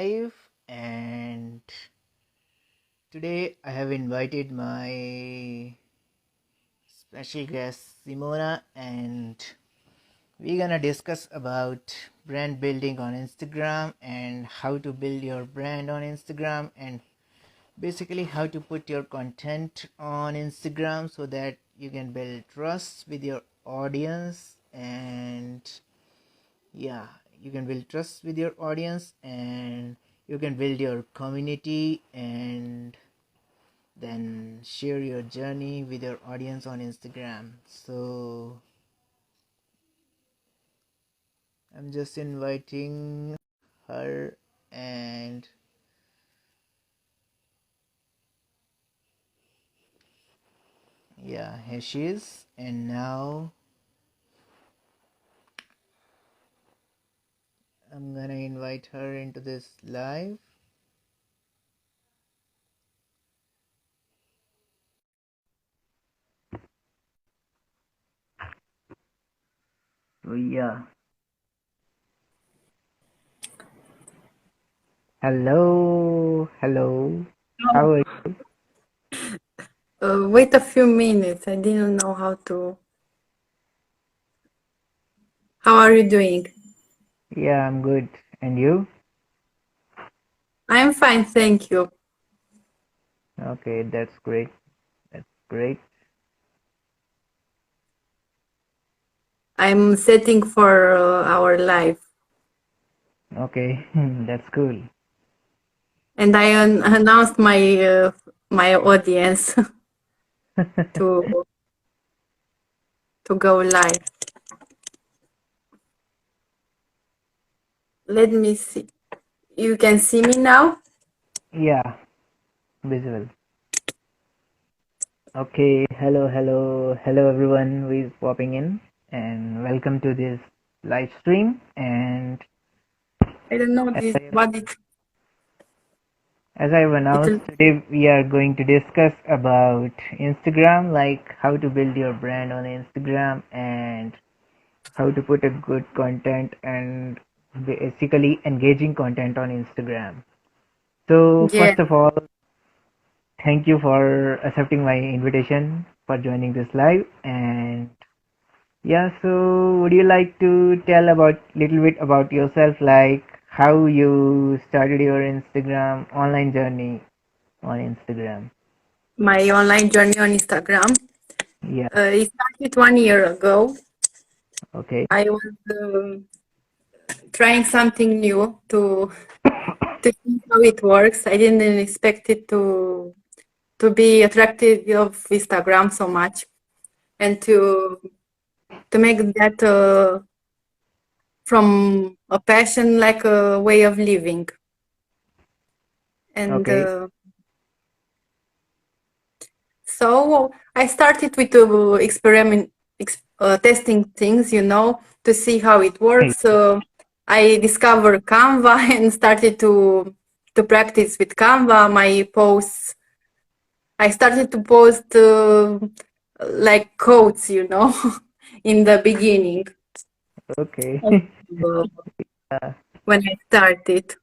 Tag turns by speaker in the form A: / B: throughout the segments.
A: live, and today I have invited my special guest Simona, and we're gonna discuss about brand building on Instagram and how to build your brand on Instagram, and basically how to put your content on Instagram so that you can build trust with your audience. And yeah, you can build trust with your audience, and you can build your community, and then share your journey with your audience on Instagram. So I'm just inviting her, and yeah, here she is. And now I'm gonna invite her into this live. So yeah, hello, how are you?
B: Wait a few minutes. I didn't know how to. How are you doing?
A: Yeah, I'm good. And you?
B: I'm fine, thank you.
A: Okay, that's great. That's great.
B: I'm setting for our live,
A: Okay, that's cool.
B: and I announced my audience to go live. Let me see. You can see me now.
A: Yeah, visible. Okay, hello everyone who is popping in, and welcome to this live stream. And
B: I don't know
A: as
B: this
A: I,
B: what it
A: as I've announced,
B: it'll.
A: today we are going to discuss about Instagram, like how to build your brand on Instagram and how to put a good content and basically engaging content on Instagram. So
B: Yeah,
A: first of all, thank you for accepting my invitation for joining this live. And yeah, so would you like to tell about little bit about yourself, like how you started your Instagram online journey on Instagram?
B: my online journey on Instagram.
A: Yeah,
B: It started 1 year ago.
A: okay,
B: I was trying something new to see how it works. I didn't expect it to be attractive of Instagram so much, and to make that from a passion like a way of living. And
A: okay,
B: so I started with testing things, to see how it works. I discovered Canva and started to practice with Canva. My posts, I started to post like quotes, in the beginning
A: okay.
B: uh,
A: uh,
B: when I started.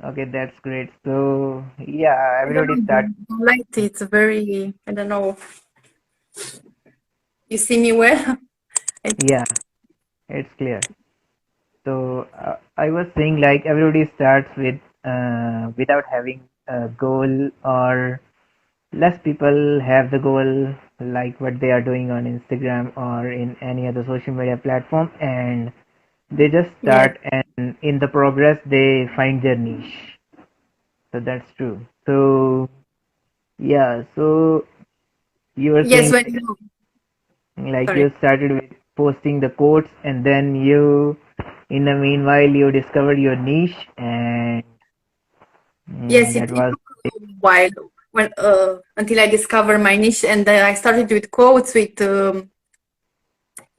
A: okay, that's great. So yeah,
B: I don't
A: everybody start.
B: know, the light, it's very, I don't know. You see me well?
A: Yeah, it's clear. So I was saying like everybody starts with without having a goal, or less people have the goal like what they are doing on Instagram or in any other social media platform, and they just
B: Yes.
A: start, and in the progress they find their niche. So that's true. So yeah, so you were
B: Yes,
A: saying
B: when you,
A: like
B: sorry.
A: you started with posting the quotes, and then you in the meanwhile you discovered your niche, and
B: Yes,
A: that
B: it
A: was
B: took a while until I discovered my niche, and I started with quotes, with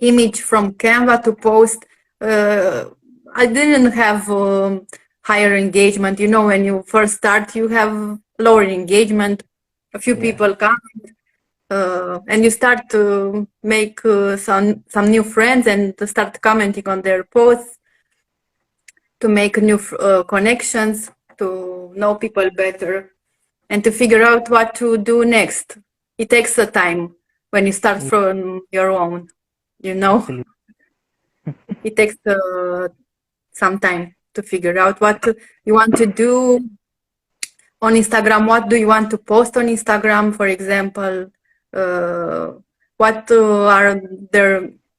B: image from Canva to post. Uh, I didn't have higher engagement. When you first start, you have lower engagement. A few
A: yeah,
B: people come, and you start to make some new friends and to start commenting on their posts. to make new connections, to know people better, and to figure out what to do next. It takes a time when you start from your own, you know.
A: Absolutely.
B: It takes some time to figure out what you want to do on Instagram. What do you want to post on Instagram, for example? Uh, what are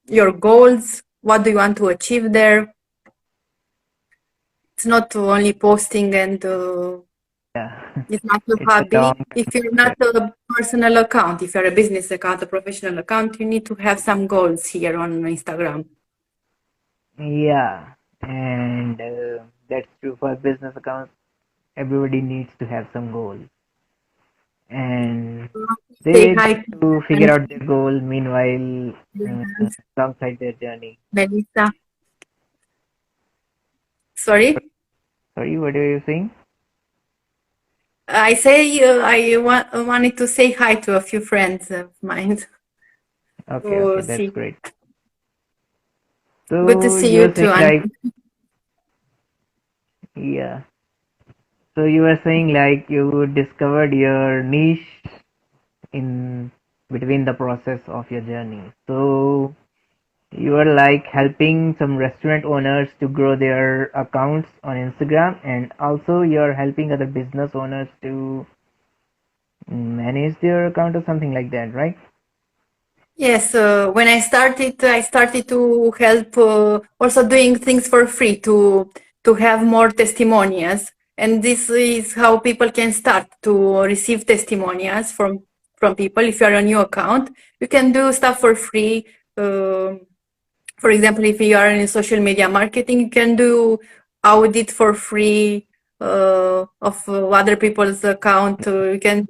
B: your goals? What do you want to achieve there? It's not only posting and
A: Yeah.
B: it's not a
A: It's a long
B: hobby. If you're not
A: process.
B: a personal account, if you're a business account, a professional account, you need to have some goals here on Instagram.
A: Yeah. And that's true for business accounts. Everybody needs to have some goals. And
B: Say
A: they
B: hi
A: try
B: to
A: to figure
B: and
A: out their goal meanwhile alongside their journey.
B: Melissa. Sorry?
A: Sorry, what are you saying?
B: I say wanted to say hi to a few friends of mine.
A: Okay, okay,
B: To
A: that's
B: see.
A: great.
B: Good to
A: So
B: see
A: you
B: you
A: were saying
B: too, and
A: like, yeah. So you were saying like you discovered your niche in between the process of your journey. So you are like helping some restaurant owners to grow their accounts on Instagram, and also you're helping other business owners to manage their account or something like that, right?
B: yes, when I started to help also doing things for free to have more testimonials, and this is how people can start to receive testimonials from people. If you're a new account, you can do stuff for free. Uh, for example, if you are in social media marketing, you can do audit for free of other people's account. You can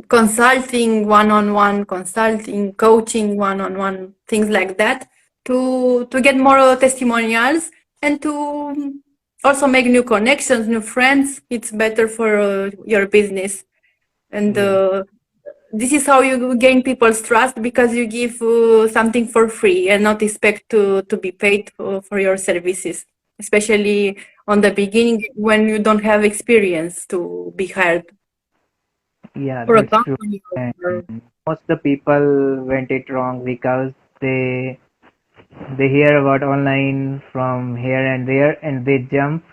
B: consulting, one-on-one consulting, coaching, one-on-one, things like that, to get more testimonials and to also make new connections, new friends. It's better for your business, and
A: Yeah,
B: this is how you gain people's trust, because you give something for free and not expect to be paid for your services, especially on the beginning when you don't have experience to be hired
A: yeah,
B: for a
A: that's true.
B: company.
A: And
B: Or,
A: most of the people went it wrong because they hear about online from here and there, and they jump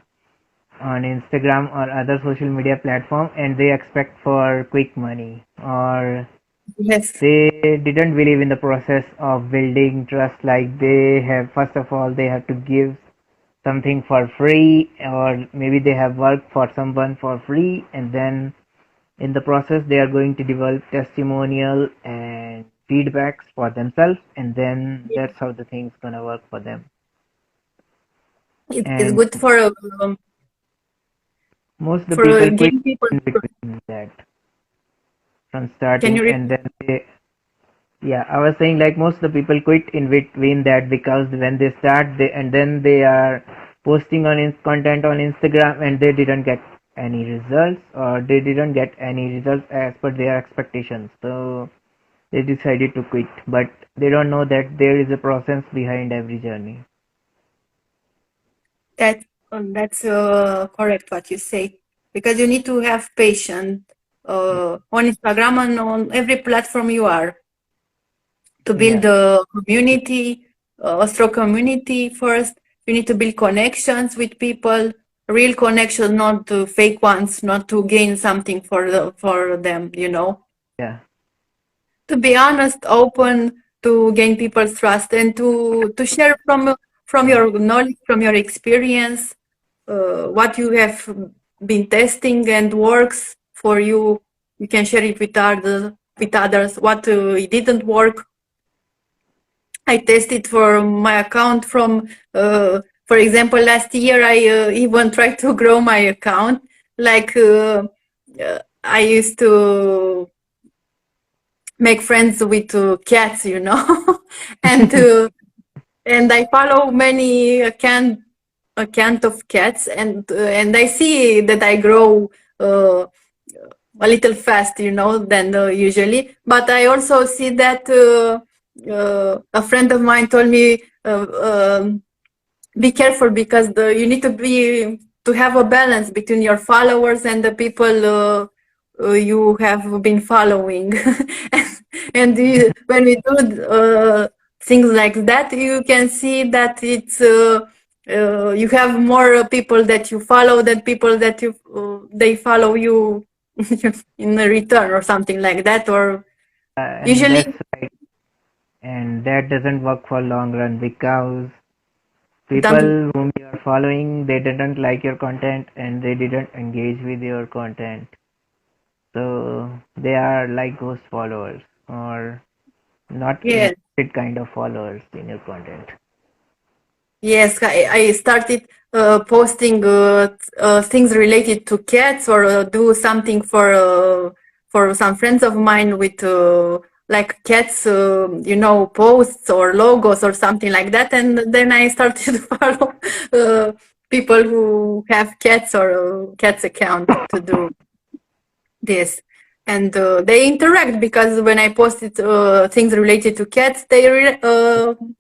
A: on Instagram or other social media platform, and they expect for quick money, or
B: yes,
A: they didn't believe in the process of building trust. Like they have, first of all, they have to give something for free, or maybe they have worked for someone for free, and then in the process they are going to develop testimonial and feedbacks for themselves, and then that's how the thing's gonna work for them.
B: it's
A: And
B: good
A: most of the
B: for
A: people quit
B: getting people.
A: in between that from
B: Can
A: starting,
B: you
A: and
B: repeat?
A: then they, yeah, I was saying like most of the people quit in between that because when they start, they and then they are posting on content on Instagram, and they didn't get any results, or they didn't get any results as per their expectations, so they decided to quit. But they don't know that there is a process behind every journey.
B: That that's correct what you say, because you need to have patience on Instagram and on every platform you are, to build
A: Yeah,
B: a community, a strong community first. You need to build connections with people, real connections, not fake ones, not to gain something for them, you know.
A: yeah,
B: To be honest, open, to gain people's trust, and to share from
A: yeah,
B: your knowledge, from your experience, what you have been testing and works for you. You can share it with others. What it didn't work, I tested for my account from, for example, last year I even tried to grow my account. Like I used to make friends with cats, you know, and and I follow many account of cats, and I see that I grow a little fast, you know, than usually. But I also see that a friend of mine told me be careful because you need to have a balance between your followers and the people you have been following. And when we do things like that, you can see that it's you have more people that you follow than people that you they follow you in return or something like that. Or
A: And
B: usually
A: that's right. And that doesn't work for long run because
B: don't.
A: people whom you are following, they didn't like your content and they didn't engage with your content. So they are like ghost followers or not
B: Yes.
A: interested kind of followers in your content.
B: Yes, I started posting things related to cats, or do something for some friends of mine with like cats, posts or logos or something like that. And then I started to follow uh, people who have cats or cats account to do this. And they interact because when I posted things related to cats, they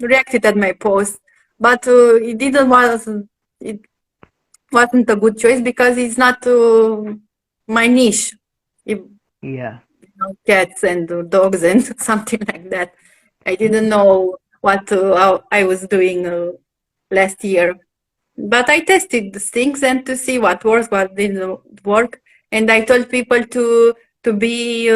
B: reacted at my post. But it wasn't a good choice because it's not my niche. If,
A: Yeah,
B: cats and dogs and something like that. I didn't know what how I was doing last year. But I tested these things and to see what works, what didn't work. And I told people to be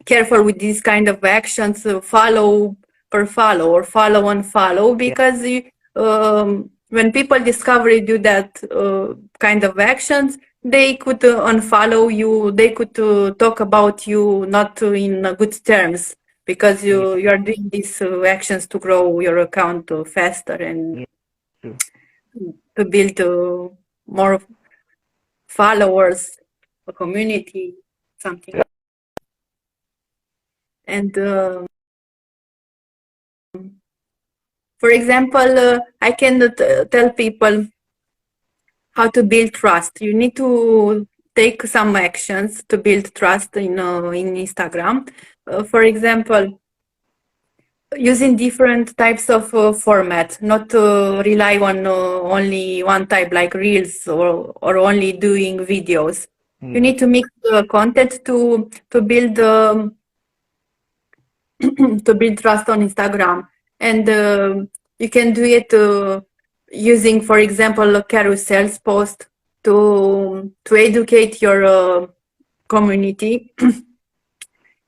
B: careful with these kind of actions, follow per follow or follow unfollow,
A: yeah,
B: because when people discover you do that kind of actions, they could unfollow you. They could talk about you not in good terms because
A: yeah,
B: you are doing these actions to grow your account faster and
A: yeah, true.
B: to build more followers, a community, something. And for example, I can tell people how to build trust. You need to take some actions to build trust in Instagram. For example, using different types of format, not rely on only one type like reels or only doing videos. You
A: Yeah,
B: need to mix content to build to build trust on Instagram. And you can do it using, for example, a carousels post to educate your community.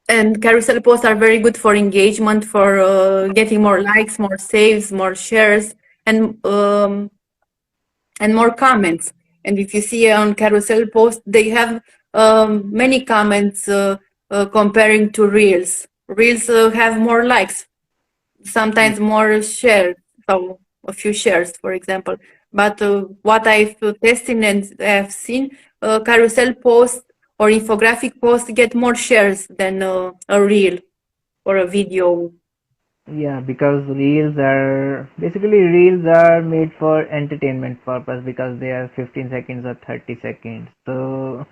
B: And carousel posts are very good for engagement, for getting more likes, more saves, more shares, and more comments. And if you see on carousel posts, they have many comments comparing to reels. Reels have more likes,
A: yeah,
B: sometimes more shares, so a few shares, for example. But what I've tested and have seen, carousel posts or infographic posts get more shares than a reel or a video.
A: yeah. Because reels are made for entertainment purpose because they are 15 seconds or 30 seconds. So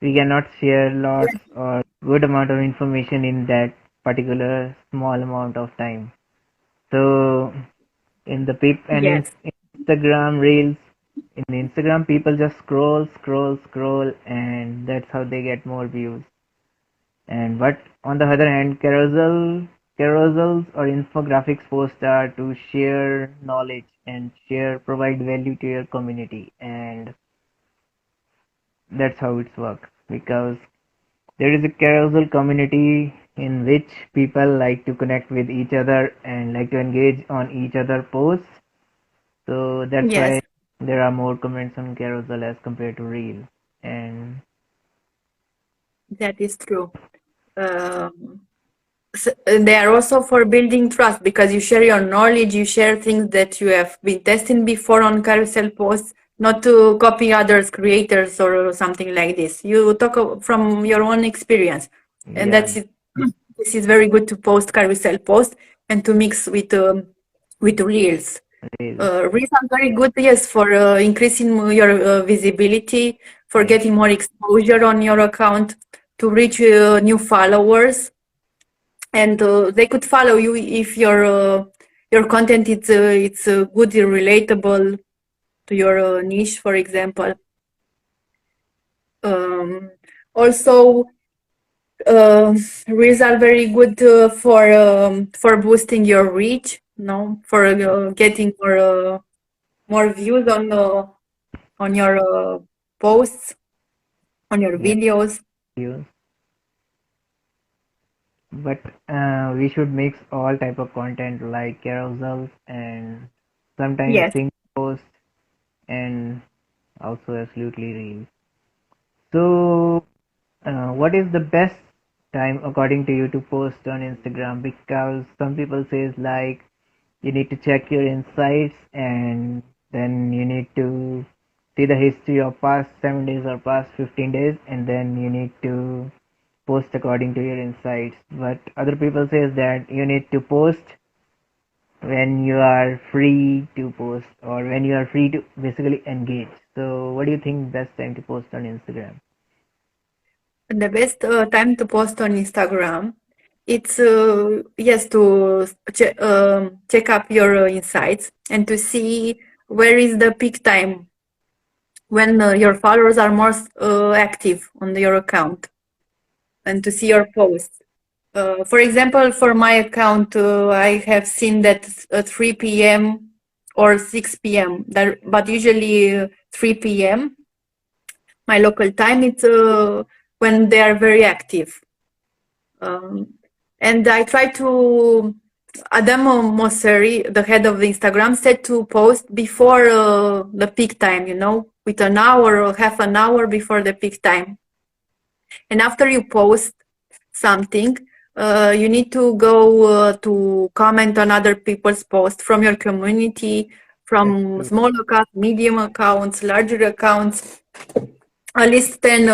A: we cannot share lots or good amount of information in that particular small amount of time. So in the
B: Yes,
A: in Instagram reels, in Instagram people just scroll, and that's how they get more views. And but on the other hand, carousels or infographics posts are to share knowledge and provide value to your community, and that's how it works because there is a carousel community in which people like to connect with each other and like to engage on each other posts. So that's
B: yes,
A: why there are more comments on carousel as compared to reel. And
B: that is true. Um, they are also for building trust because you share your knowledge, you share things that you have been testing before on carousel posts, not to copy others creators or something like this. You talk from your own experience, and
A: yeah,
B: that's it. This is very good to post carousel posts and to mix with reels.
A: reels.
B: Reels are very good, yes, for increasing your visibility, for
A: Yeah,
B: getting more exposure on your account, to reach new followers, and they could follow you if you're your content it's good and relatable to your niche, for example. Um, Also, reels are very good for boosting your reach, no, for getting more views on your posts, on your
A: Yeah,
B: videos.
A: you. But we should mix all type of content like carousels and sometimes
B: Yes.
A: single post and also absolutely reels. So, what is the best time according to you to post on Instagram? Because some people says like you need to check your insights and then you need to see the history of past 7 days or past 15 days and then you need to post according to your insights. But other people says that you need to post when you are free to post or when you are free to basically engage. So what do you think best time to post on Instagram?
B: The best time to post on Instagram, it's yes to check up your insights and to see where is the peak time when your followers are more active on your account and to see your posts. For example, for my account, I have seen that at 3 p.m. or 6 p.m. But usually 3 p.m. my local time. It's when they are very active. Um, and I try to Adamo Mosseri, the head of the Instagram, said to post before the peak time, with an hour or half an hour before the peak time. And after you post something, you need to go to comment on other people's posts from your community,
A: That's
B: from
A: true.
B: small accounts, medium accounts, larger accounts, at least 10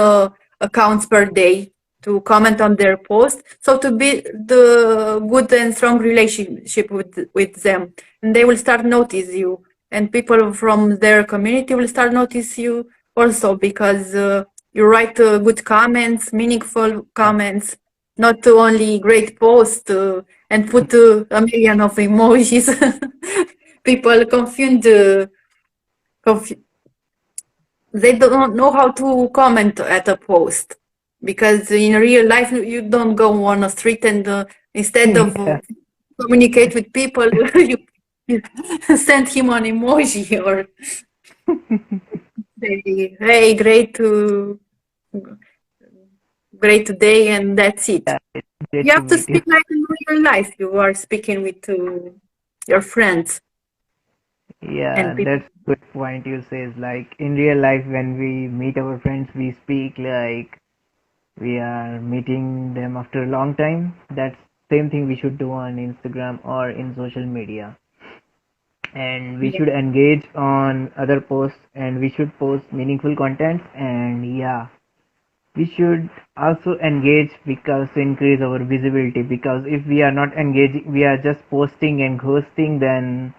B: accounts per day to comment on their post. So to build the good and strong relationship with them, and they will start notice you, and people from their community will start notice you also because you write good comments, meaningful
A: Yeah.
B: comments, not only great posts and put a million of emojis. People conf- they don't know how to comment at a post because in real life you don't go on a street and instead of
A: Yeah.
B: communicate with people you send him an emoji or say hey great day and that's it.
A: Yeah, it's great
B: You
A: to
B: have to
A: meet you.
B: speak like in real life you are speaking with your friends
A: Yeah,
B: and people.
A: that's good point you says. Like in real life, when we meet our friends, we speak like we are meeting them after a long time. That's same thing we should do on Instagram or in social media. And we
B: Yeah.
A: should engage on other posts and we should post meaningful content and yeah, we should also engage because to increase our visibility because if we are not engaging, we are just posting and ghosting, then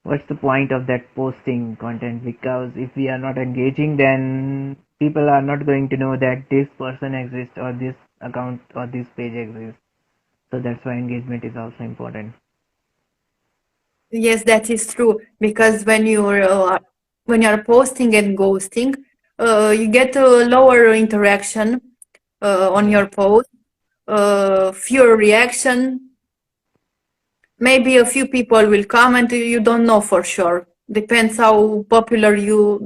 A: what's the point of that posting content? Because if we are not engaging, then people are not going to know that this person exists or this account or this page exists. So that's why engagement is also important.
B: Yes, that is true because when you're posting and ghosting, you get a lower interaction on
A: Yeah.
B: your post, fewer reaction, maybe a few people will comment. You don't know for sure. Depends how popular you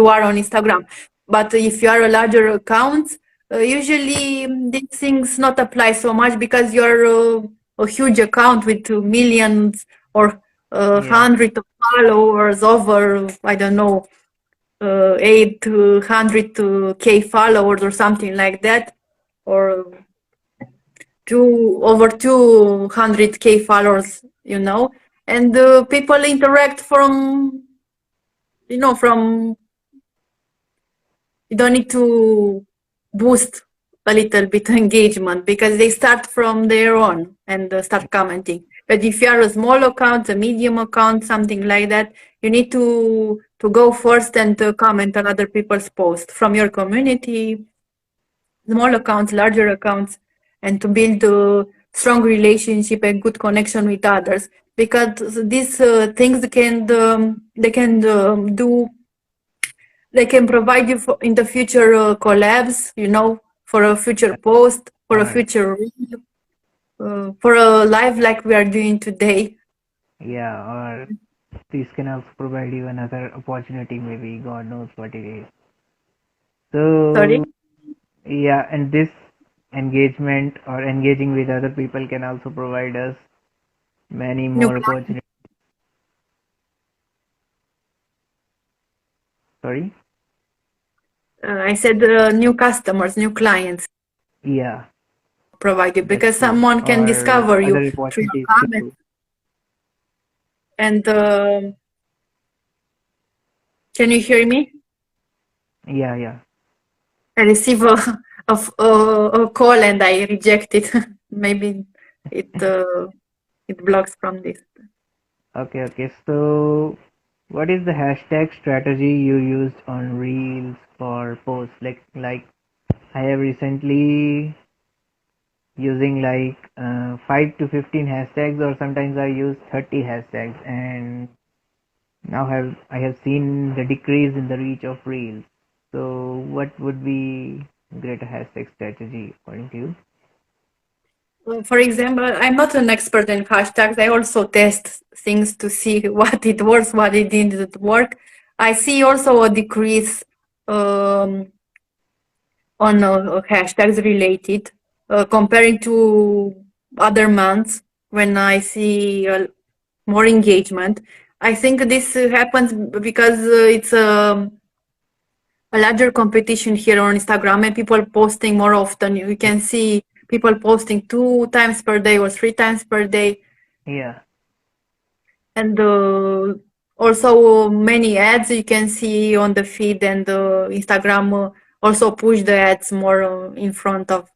B: are on Instagram. But if you are a larger account, usually these things not apply so much because you're a huge account with millions or
A: Yeah.
B: hundred of followers over I don't know 800 k followers or something like that, or over 200k followers, and people interact from you don't need to boost a little bit engagement because they start from their own and start commenting. But if you are a small account, a medium account, something like that, you need to go first and comment on other people's posts from your community, small accounts, larger accounts, and to build a strong relationship and good connection with others. because these things they can do they can provide you for, in the future collabs, you know, for a future post, for a
A: Or
B: future for a live like we are doing today.
A: yeah, or these can also provide you another opportunity, maybe God knows what it is.
B: Sorry,
A: So yeah, and this engagement or engaging with other people can also provide us many
B: new
A: more opportunities. Sorry?
B: I said new customers, new clients
A: Yeah,
B: provide you
A: that's
B: because
A: true.
B: someone can
A: Or
B: discover you
A: other
B: through your
A: opportunities
B: comments
A: too.
B: and can you hear me?
A: Yeah, yeah.
B: I receive a call and I reject it. Maybe it it blocks from this.
A: Okay, okay. So, what is the hashtag strategy you used on Reels or posts? Like I have recently using 5 to 15 hashtags, or sometimes I use 30 hashtags, and now I have seen the decrease in the reach of Reels. So, what would be greater hashtag strategy according to you?
B: For example, I'm not an expert in hashtags. I also test things to see what it works, what it didn't work. I see also a decrease um, on hashtags related comparing to other months when I see more engagement. I think this happens because it's a larger competition here on Instagram and people posting more often. You can see people posting 2 times per day or 3 times per day,
A: Yeah,
B: and also many ads you can see on the feed, and Instagram also push the ads more in front of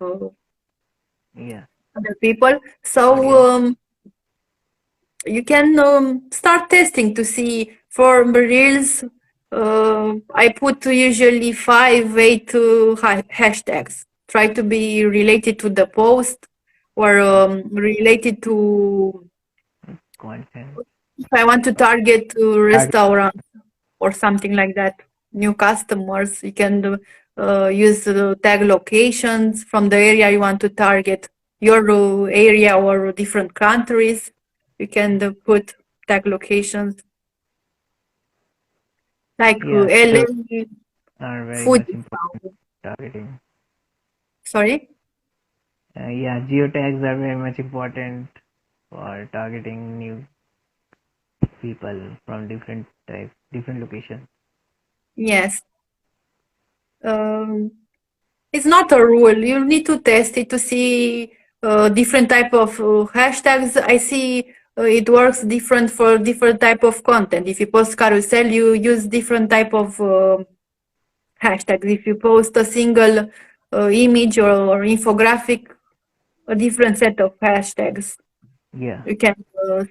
A: yeah,
B: other people.
A: audience.
B: So you can start testing to see for reels. I put usually 5, 8 hashtags. Try to be related to the post or related to
A: Content.
B: if I want to target
A: Target.
B: restaurant or something like that, new customers. You can use tag locations from the area you want to target, your area or different countries. You can put tag locations like
A: Yeah,
B: LA,
A: geos are very
B: food.
A: much important targeting.
B: Sorry.
A: Yeah, geotags are very much important for targeting new people from different types, different locations.
B: Yes. Um, it's not a rule. You need to test it to see different type of hashtags. I see it works different for different type of content. If you post carousel, you use different type of hashtags. If you post a single image or infographic, a different set of hashtags
A: Yeah,
B: you can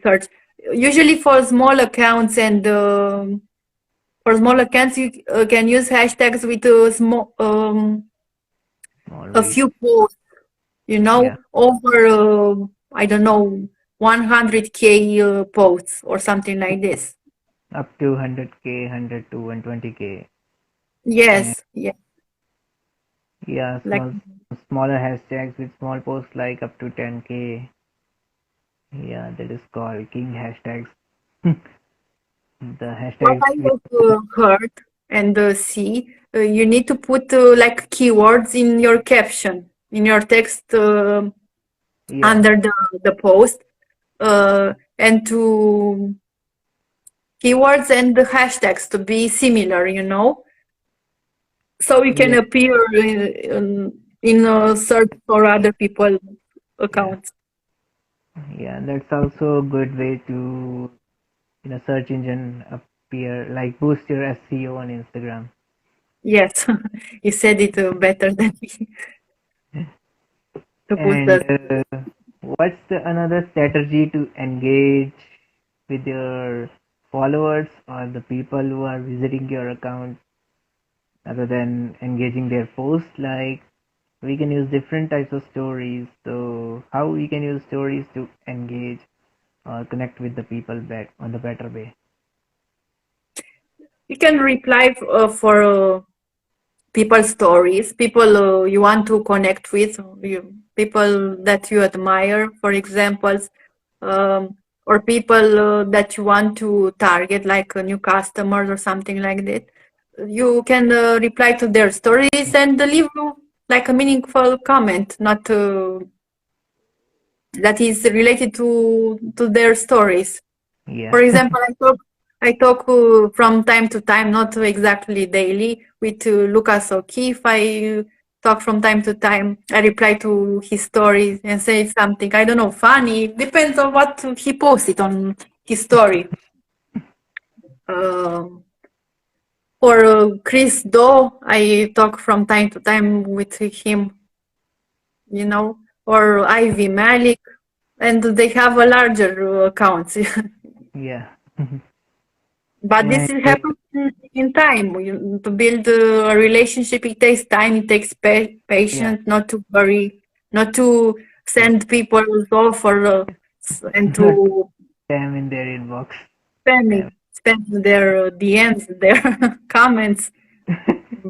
B: search. Usually for small accounts and for small accounts, you can use hashtags with
A: small
B: a
A: reach.
B: few posts, you
A: Yeah,
B: know, over, I don't know, 100K posts or something like this.
A: up to 100K, 100 to 120K. And
B: Yes, yeah,
A: yeah,
B: like
A: smaller hashtags with small posts like up to 10K. Yeah, that is called king hashtags. The
B: what
A: hashtags
B: I
A: with
B: have heard and see, you need to put like keywords in your caption, in your text
A: yeah,
B: under the post, and to keywords and the hashtags to be similar, you know, so we can
A: yeah,
B: appear in a search for other people
A: yeah,
B: accounts.
A: yeah. That's also a good way to in a search engine appear, like boost your SEO on Instagram.
B: Yes, you said it better than me to boost
A: And
B: that.
A: what's the another strategy to engage with your followers or the people who are visiting your account other than engaging their posts? Like we can use different types of stories. So how we can use stories to engage or connect with the people on the better way?
B: You can reply for people stories, people you want to connect with, people that you admire, for examples, or people that you want to target, like new customers or something like that. You can reply to their stories and leave like a meaningful comment, not that is related to their stories. For
A: Yeah.
B: example, I talk from time to time, not exactly daily, with Lucas O'Keefe. I talk from time to time. I reply to his stories and say something, I don't know, funny. Depends on what he posted on his story. Uh, for Chris Doe, I talk from time to time with him, or Ivy Malik, and they have a larger accounts.
A: Yeah.
B: But
A: And
B: this is happens in time. To build a relationship, it takes time, it takes
A: yeah,
B: patience, not to worry, not to
A: yeah.
B: send people off or and
A: Not to
B: to
A: spam in their inbox. Spam.
B: spam their DMs, their comments.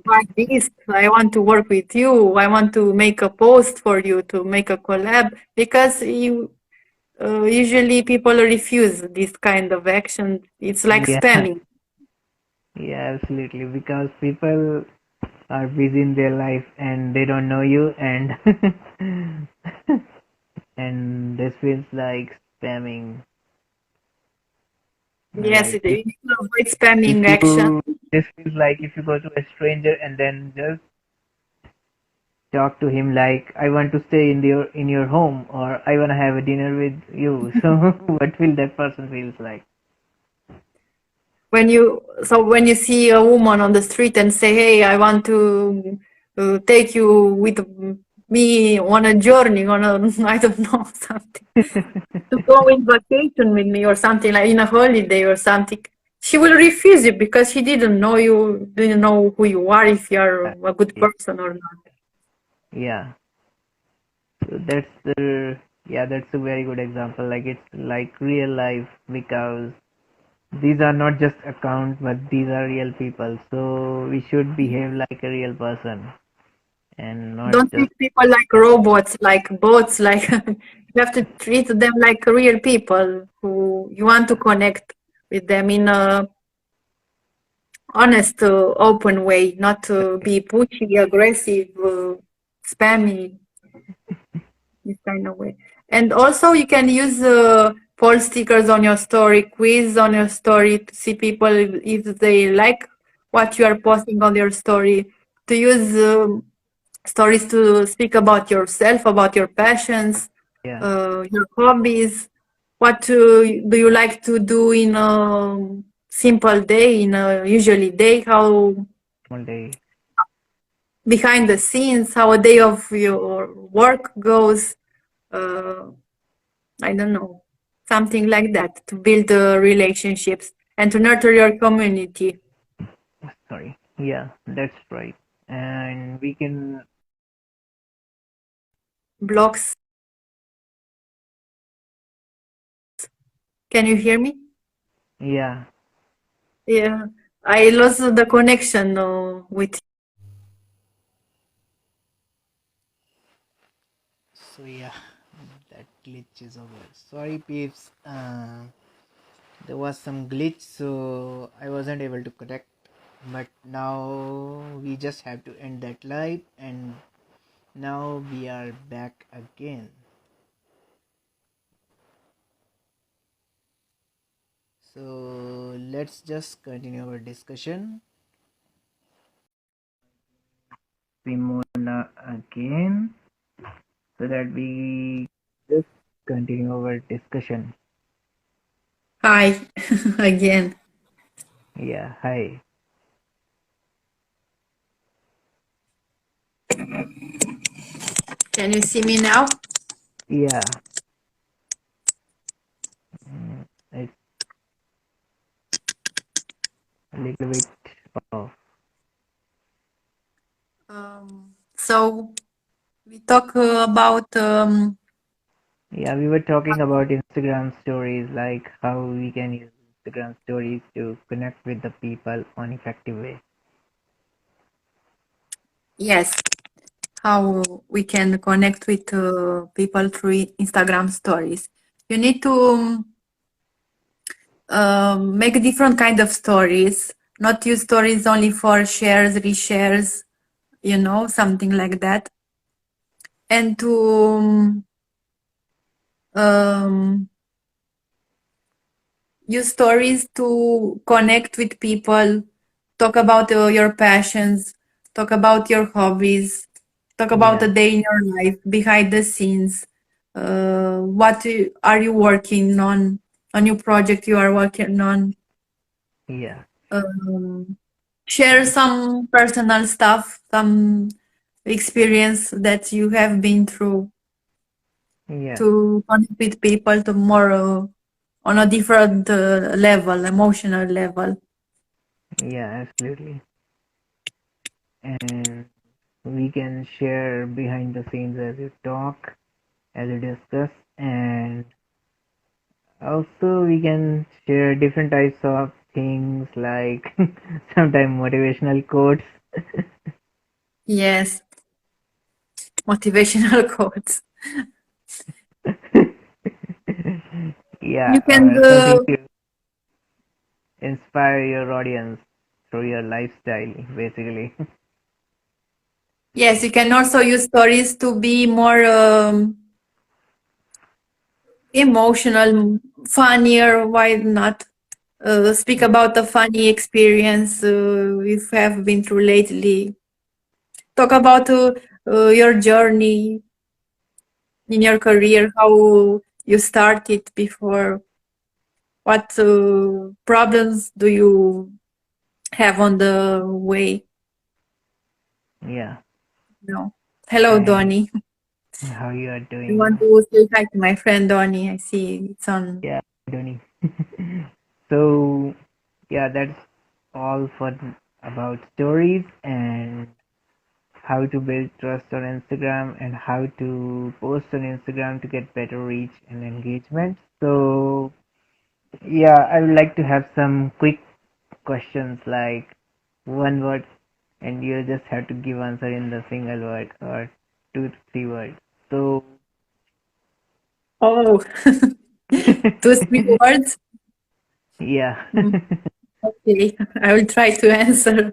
B: Buy this. I want to work with you. I want to make a post for you to make a collab because usually people refuse this kind of action. It's like
A: Yeah,
B: spamming.
A: yeah, absolutely. Because people are busy in their life and they don't know you, and and this feels like spamming.
B: Yes,
A: Like
B: you need to avoid spamming
A: if
B: action.
A: you, this feels like if you go to a stranger and then just talk to him like, I want to stay in your home, or I want to have a dinner with you. So what will that person feels like?
B: When you see a woman on the street and say, "Hey, I want to take you with me on a journey, on a I don't know something, to go in vacation with me or something like in a holiday or something," she will refuse you because she didn't know who you are, if you are a good person or not.
A: Yeah. So that's a very good example. Like it's like real life because these are not just accounts, but these are real people. So we should behave like a real person and not
B: Don't
A: just
B: treat people like robots, like bots, like you have to treat them like real people who you want to connect with them in a honest, open way, not to be pushy, aggressive, spammy, this kind of way. And also, you can use poll stickers on your story, quiz on your story to see people if they like what you are posting on your story. To use stories to speak about yourself, about your passions,
A: yeah,
B: your hobbies. What do you like to do in a simple day, in a usually day? How
A: one day.
B: behind the scenes, how a day of your work goes? Uh, I don't know, something like that to build relationships and to nurture your community.
A: Sorry. Yeah, that's right. And we can.
B: Blogs. Can you hear me?
A: Yeah,
B: Yeah, I lost the connection with.
A: so yeah, that glitch is over. Sorry, peeps. There was some glitch, so I wasn't able to connect. But now we just have to end that live, and now we are back again. So let's just continue our discussion. Simona again, so that we just continue our discussion.
B: Hi again.
A: Yeah, hi.
B: Can you see me now?
A: Yeah, it's a little bit off.
B: So we talk about
A: Yeah, we were talking about Instagram stories, like how we can use Instagram stories to connect with the people on effective way.
B: Yes, how we can connect with people through Instagram stories. You need to make different kind of stories, not use stories only for shares, reshares, something like that. And to um, use stories to connect with people, talk about your passions, talk about your hobbies, talk about a
A: Yeah,
B: day in your life, behind the scenes. Are you working on? A new project you are working on.
A: yeah,
B: Um, Share some personal stuff, some experience that you have been through
A: yeah,
B: to connect with people to more on a different level, emotional level.
A: yeah, absolutely. And we can share behind the scenes as you talk, as you discuss, and also we can share different types of things like sometimes motivational quotes.
B: Yes, motivational quotes. You
A: Yeah,
B: can,
A: or something to inspire your audience through your lifestyle, basically.
B: yes, you can also use stories to be more emotional, funnier. Why not? Speak about a funny experience you have been through lately. Talk about your journey in your career, how you started before, what problems do you have on the way.
A: Yeah,
B: No. Hello,
A: and
B: Donnie.
A: how you are
B: I
A: doing
B: want
A: now?
B: to say hi to my friend Donnie. I see it's on.
A: Yeah, Dhoni. So yeah, that's all for about stories and how to build trust on Instagram and how to post on Instagram to get better reach and engagement. So yeah, I would like to have some quick questions like one word and you just have to give answer in the single word or two to three words. So
B: Oh, two, 3 words.
A: yeah.
B: Mm, okay, I will try to answer.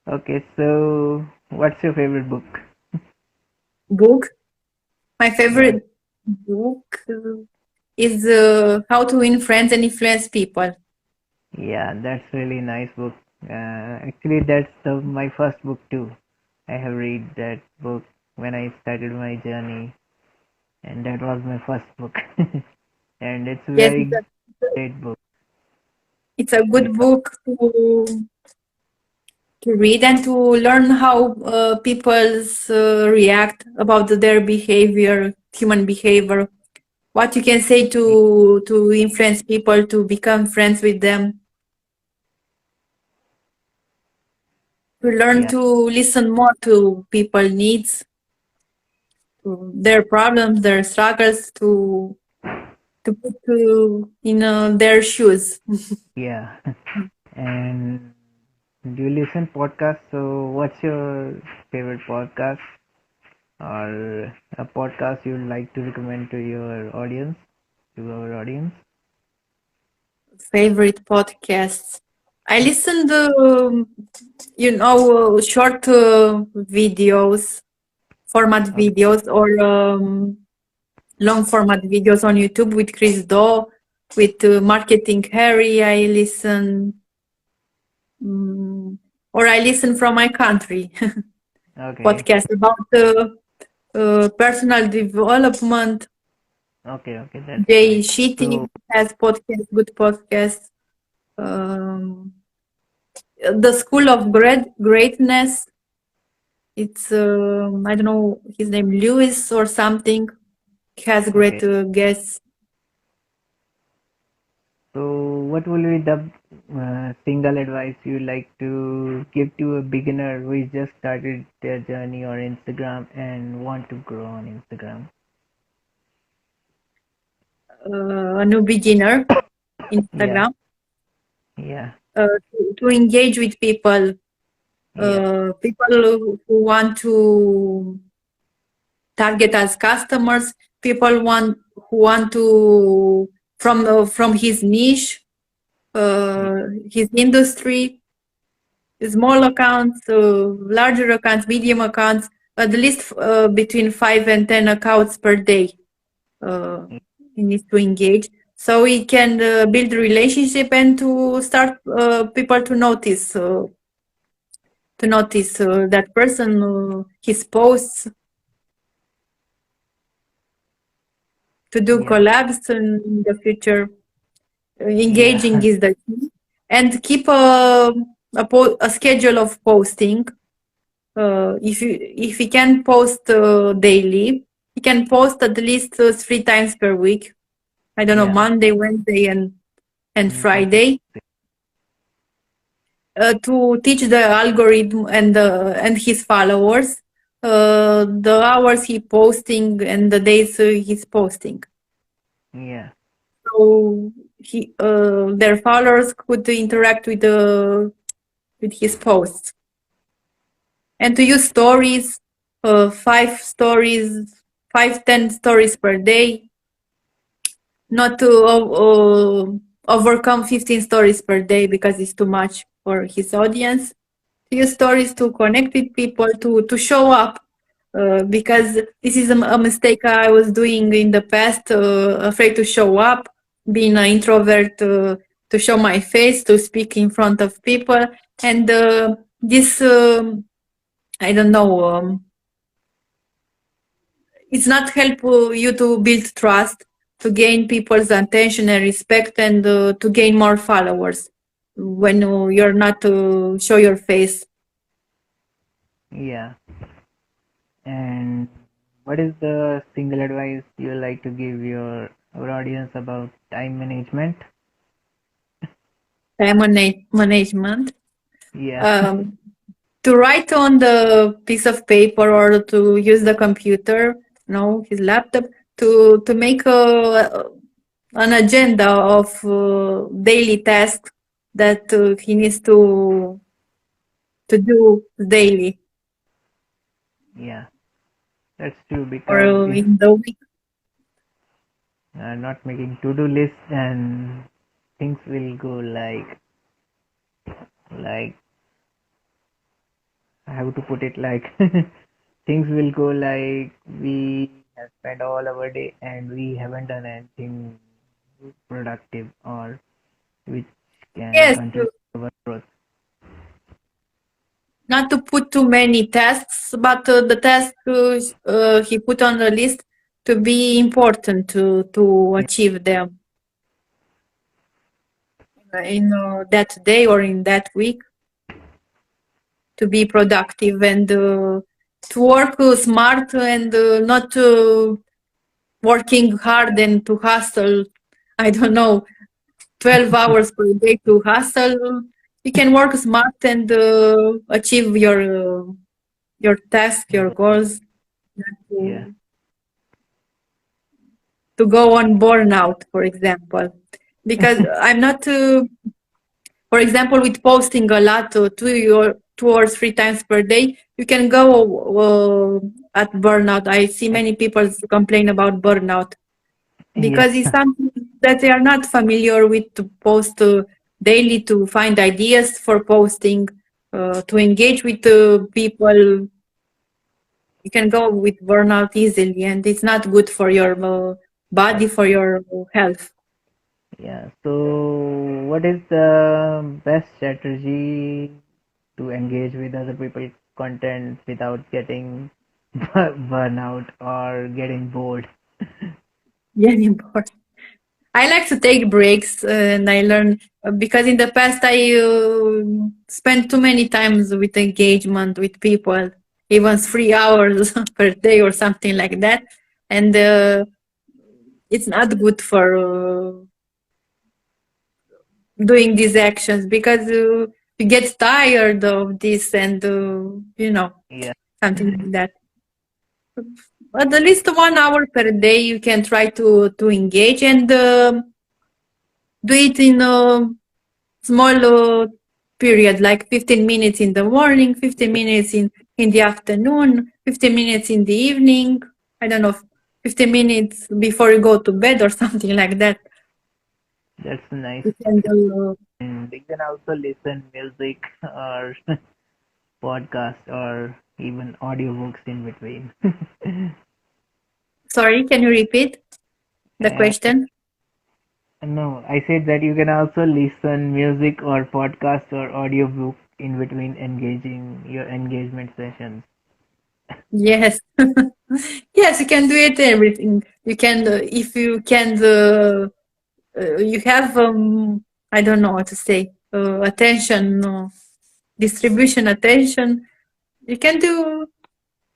A: Okay, so what's your favorite book?
B: Book. My
A: Yeah,
B: favorite book is How to Win Friends and Influence People.
A: yeah, that's really nice book. Actually, that's my first book too. I have read that book when I started my journey, and that was my first book. And it's a
B: Yes,
A: very great book
B: it's a good
A: because
B: book to read and to learn how people's react about their behavior, human behavior. What you can say to influence people to become friends with them. To learn
A: yeah,
B: to listen more to people needs, to their problems, their struggles, to put in their shoes.
A: yeah. And do you listen podcast? So what's your favorite podcast or a podcast you'd like to recommend to your audience, to our audience?
B: Favorite podcasts. I listened, short videos, format
A: Okay,
B: videos, or long format videos on YouTube with Chris Do, with Marketing Harry. I listen, mm, or I listen from my country
A: okay,
B: podcast about personal development.
A: okay, that's
B: Jay
A: nice.
B: Shitty
A: So,
B: has podcast, good podcast. Um, the School of Greatness. It's I don't know his name, Lewis or something. He has
A: okay.
B: great guests.
A: So, what will be the single advice you like to give to a beginner who is just started their journey on Instagram and want to grow on Instagram?
B: a new beginner
A: Yeah.
B: Instagram,
A: Yeah.
B: to engage with people,
A: Yeah.
B: people who want to target as customers, people who want to from his niche, his industry, small accounts, larger accounts, medium accounts, at least between 5 and 10 accounts per day. He needs to engage so we can build relationship and to start people to notice that person, his posts, to do
A: Yeah.
B: collabs in the future. Engaging
A: Yeah.
B: is the key, and keep a schedule of posting. If you can post daily, you can post at least 3 times per week. I don't know,
A: Yeah.
B: Monday, Wednesday, and
A: That makes
B: Friday, to teach the algorithm and his followers the hours he posting and the days he's posting.
A: yeah.
B: So their followers could interact with his posts, and to use stories, 5 stories, 5-10 stories per day, not to overcome 15 stories per day because it's too much for his audience. Use stories to connect with people, to show up, because this is a mistake I was doing in the past, afraid to show up, being an introvert, to show my face, to speak in front of people. And this, I don't know, it's not help you to build trust, to gain people's attention and respect, and to gain more followers when you're not to show your face.
A: Yeah. And what is the single advice you like to give our audience about time management?
B: Time management.
A: Yeah.
B: Um, to write on the piece of paper or to use the computer, no, his laptop, to make an agenda of daily tasks that he needs to do daily
A: Yeah. That's true
B: or
A: because if
B: in the week.
A: not making to-do lists, then things will go like how to put it, like things will go like we have spent all our day and we haven't done anything productive or which can
B: Yes,
A: contribute to our growth.
B: not to put too many tasks, but the task he put on the list to be important to
A: Yeah.
B: achieve them in that day or in that week, to be productive and to work smart and not working hard and to hustle. I don't know, 12 hours per day to hustle. You can work smart and achieve your task, your goals,
A: Yeah.
B: to, to go on burnout, for example. Because I'm not, for example, with posting a lot, 2 or 3 times per day, you can go at burnout. I see many people complain about burnout
A: Yeah.
B: because it's something that they are not familiar with, to post daily, to find ideas for posting, to engage with people. You can go with burnout easily, and it's not good for your body, for your health.
A: Yeah. So, what is the best strategy to engage with other people's content without getting burnout or getting bored?
B: Yeah, important. I like to take breaks, and I learn because in the past I spent too many times with engagement with people, even 3 hours per day or something like that, and it's not good for doing these actions because you get tired of this and
A: Yeah.
B: something like that. at least 1 hour per day you can try to engage and do it in a small period, like 15 minutes in the morning, 15 minutes in the afternoon, 15 minutes in the evening. I don't know, 15 minutes before you go to bed or something like that.
A: That's nice.
B: You can do,
A: And you can also listen music or podcast or even audiobooks in between.
B: sorry, can you repeat the
A: uh,
B: question?
A: no, I said that you can also listen music or podcast or audiobook in between engaging your engagement sessions.
B: Yes. Yes, you can do it everything. You can, if you can, you have, I don't know what to say, attention, distribution attention. You can do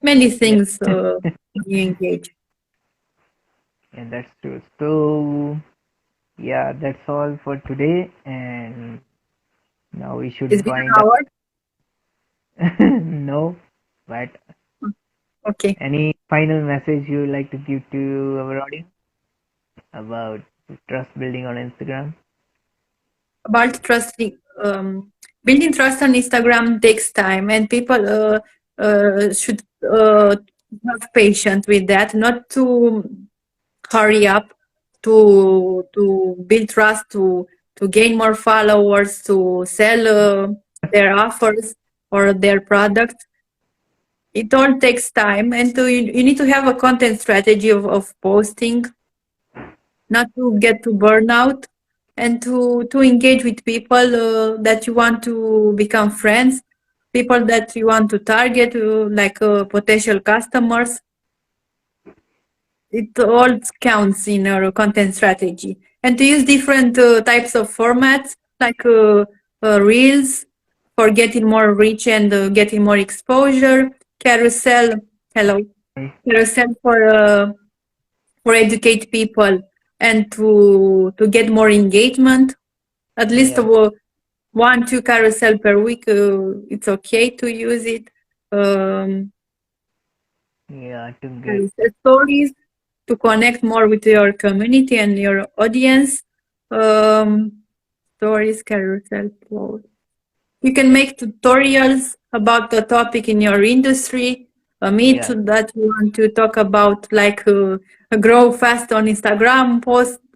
B: many
A: Yeah,
B: things when you engage.
A: yeah, that's true. So yeah, that's all for today, and now we should
B: It's been
A: wind
B: an
A: up.
B: hour.
A: No, but
B: Okay.
A: any final message you would like to give to our audience about trust building on Instagram?
B: About trust, building trust on Instagram takes time, and people should have patience with that, not to hurry up to build trust, to gain more followers, to sell their offers or their products. It all takes time, and you need to have a content strategy of posting, not to get to burnout, and to engage with people that you want to become friends, people that you want to target, like potential customers. It all counts in our content strategy, and to use different types of formats, like reels for getting more reach and getting more exposure, carousel, hello, carousel for educate people and to get more engagement. At least
A: Yeah,
B: 1 2 carousel per week, it's okay to use it. um,
A: yeah, to get
B: Carousel stories to connect more with your community and your audience. um, Stories, carousel posts. You can make tutorials about the topic in your industry. A meet
A: yeah,
B: that you want to talk about, like grow fast on Instagram,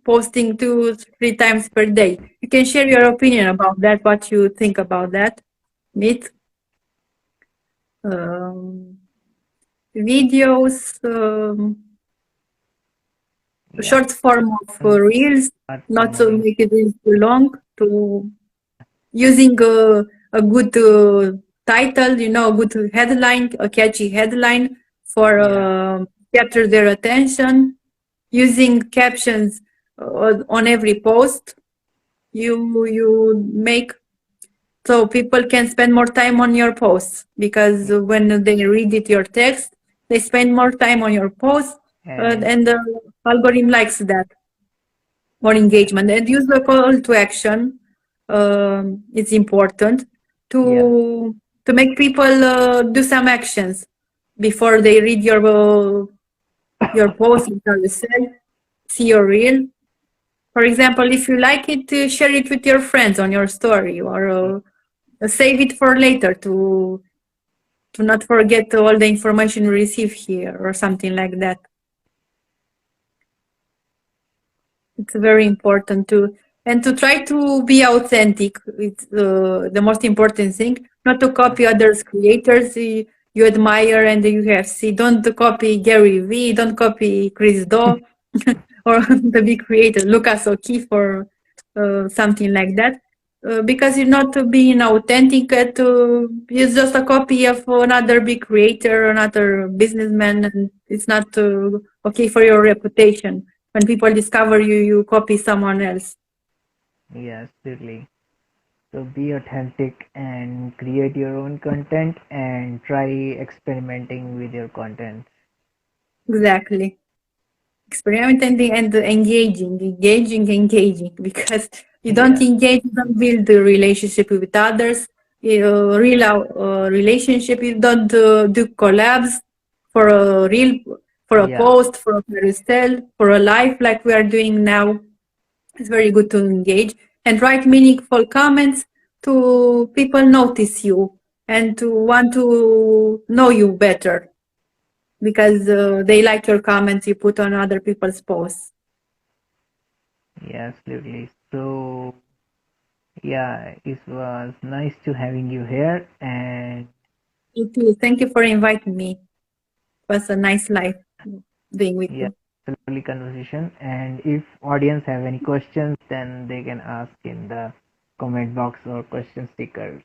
B: posting 2 3 times per day. You can share your opinion about that, what you think about that. Meet um, videos,
A: yeah.
B: short form of
A: And
B: reels,
A: start
B: not to
A: promoting.
B: make it too long, to using a good title, a good headline, a catchy headline for
A: Yeah,
B: capture their attention, using captions on every post you make, so people can spend more time on your posts, because when they read it, your text, they spend more time on your post,
A: and
B: and the algorithm likes that, more engagement. And use the call to action. It's important
A: yeah,
B: to make people do some actions before they read your post in carousel, see your reel. For example, if you like it, share it with your friends on your story, or save it for later to not forget all the information you receive here, or something like that. It's very important to, and to try to be authentic. It's the most important thing. Not to copy others creators you admire and you have. See, don't copy Gary V. Don't copy Chris Do or the big creator Lucas O'Keefe or something like that. Because you're not being authentic. It's just a copy of another big creator, another businessman, and it's not okay for your reputation. When people discover you, you copy someone else.
A: yeah, absolutely. So be authentic and create your own content and try experimenting with your content.
B: Exactly. Experimenting and engaging, because you don't
A: Yeah,
B: engage, you don't build a relationship with others. Real relationship, you don't do collabs for a real for a
A: Yeah.
B: post, for a carousel, for a live like we are doing now. It's very good to engage and write meaningful comments to people notice you and to want to know you better because they like your comments you put on other people's posts.
A: Yeah, absolutely. So yeah, it was nice to having you here, and
B: You too. Thank you for inviting me. It was a nice life being with
A: yeah,
B: you.
A: it's a lovely conversation. And if audience have any questions, then they can ask in the comment box or question stickers.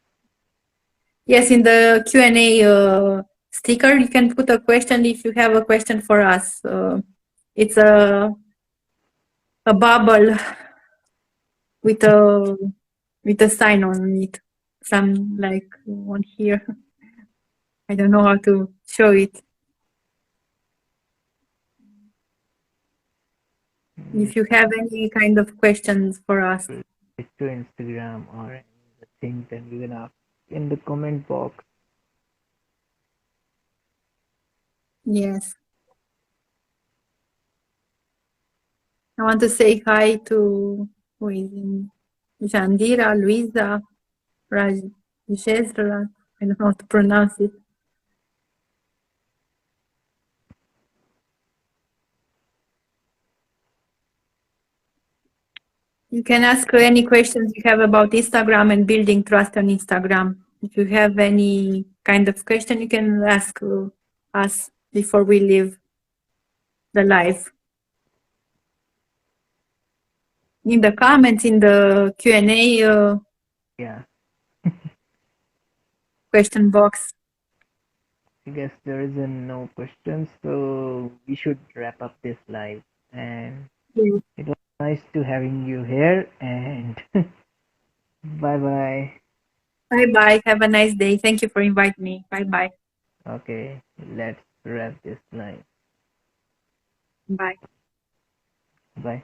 B: Yes, in the Q&A sticker, you can put a question if you have a question for us. It's a bubble with a sign on it, some like on here. I don't know how to show it. If you have any kind of questions for us,
A: It's to Instagram or any other thing, then you can ask in the comment box.
B: yes. I want to say hi to who is in Jandira, Luisa, Rajeshra. I don't know how to pronounce it. You can ask any questions you have about Instagram and building trust on Instagram. If you have any kind of question, you can ask us before we leave the live. In the comments, in the Q&A
A: Yeah,
B: question box.
A: I guess there is no questions, so we should wrap up this live. And
B: Yes.
A: it was nice to having you here. And bye bye.
B: Bye bye. Have a nice day. Thank you for inviting me. Bye bye.
A: Okay, let's wrap this live.
B: Bye.
A: Bye.